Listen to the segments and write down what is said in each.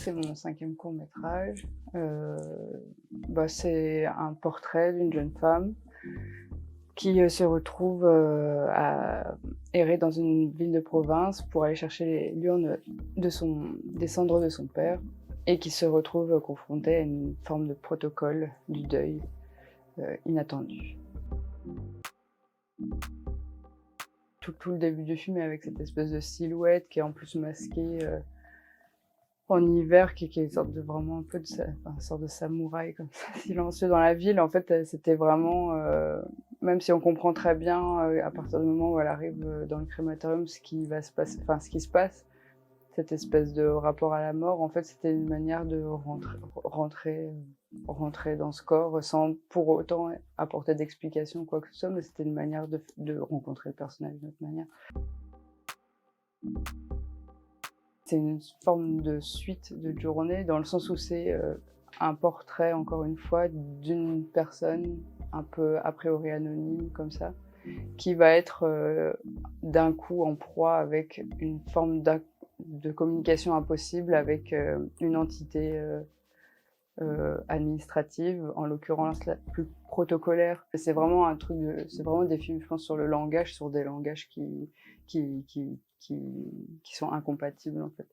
c'est mon 5e court-métrage. C'est un portrait d'une jeune femme qui, se retrouve, à errer dans une ville de province pour aller chercher l'urne des cendres de son père et qui se retrouve confrontée à une forme de protocole du deuil, inattendu. Tout le début du film est avec cette espèce de silhouette qui est en plus masquée, en hiver, qui est une sorte de vraiment un peu une sorte de samouraï comme ça, silencieux dans la ville. En fait, c'était vraiment, même si on comprend très bien, à partir du moment où elle arrive, dans le crématorium, ce qui va se passer, enfin ce qui se passe, cette espèce de rapport à la mort, en fait, c'était une manière de rentrer dans ce corps sans pour autant apporter d'explication ou quoi que ce soit, mais c'était une manière de rencontrer le personnage d'une autre manière. C'est une forme de suite de journée dans le sens où c'est, un portrait, encore une fois, d'une personne un peu a priori anonyme comme ça, qui va être, d'un coup en proie avec une forme de communication impossible avec, une entité, administrative, en l'occurrence la plus protocolaire. C'est vraiment c'est vraiment des films, je pense, sur le langage, sur des langages qui qui qui sont incompatibles, en fait.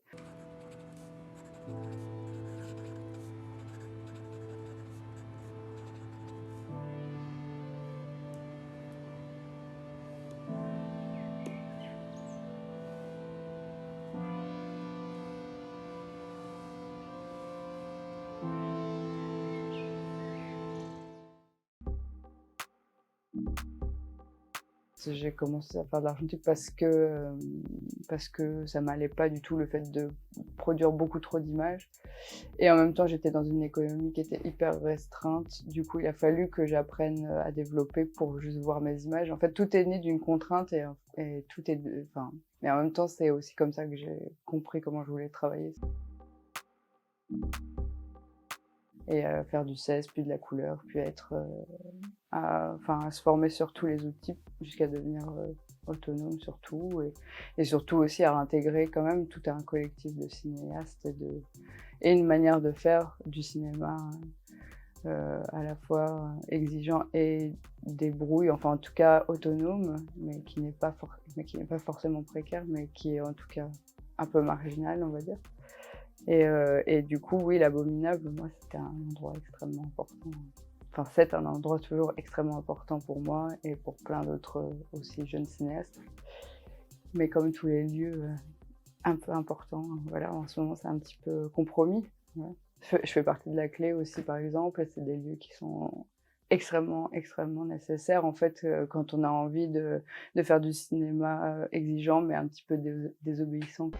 J'ai commencé à faire de l'argentique parce que ça m'allait pas du tout le fait de produire beaucoup trop d'images et en même temps, j'étais dans une économie qui était hyper restreinte. Du coup, il a fallu que j'apprenne, à développer pour juste voir mes images. En fait, tout est né d'une contrainte et tout est mais en même temps, c'est aussi comme ça que j'ai compris comment je voulais travailler et faire du 16, puis de la couleur, puis être, à se former sur tous les outils jusqu'à devenir, autonome sur tout et surtout aussi à intégrer quand même tout un collectif de cinéastes et une manière de faire du cinéma, à la fois exigeant et débrouille, enfin en tout cas autonome, mais qui n'est pas forcément précaire, mais qui est en tout cas un peu marginal, on va dire. Et du coup, oui, l'Abominable, moi, c'était un endroit extrêmement important. Enfin, c'est un endroit toujours extrêmement important pour moi et pour plein d'autres, aussi jeunes cinéastes. Mais comme tous les lieux, un peu importants, voilà, en ce moment, c'est un petit peu compromis. Ouais. Je fais partie de la Clé aussi, par exemple, et c'est des lieux qui sont extrêmement, extrêmement nécessaires, en fait, quand on a envie de faire du cinéma, exigeant, mais un petit peu désobéissant.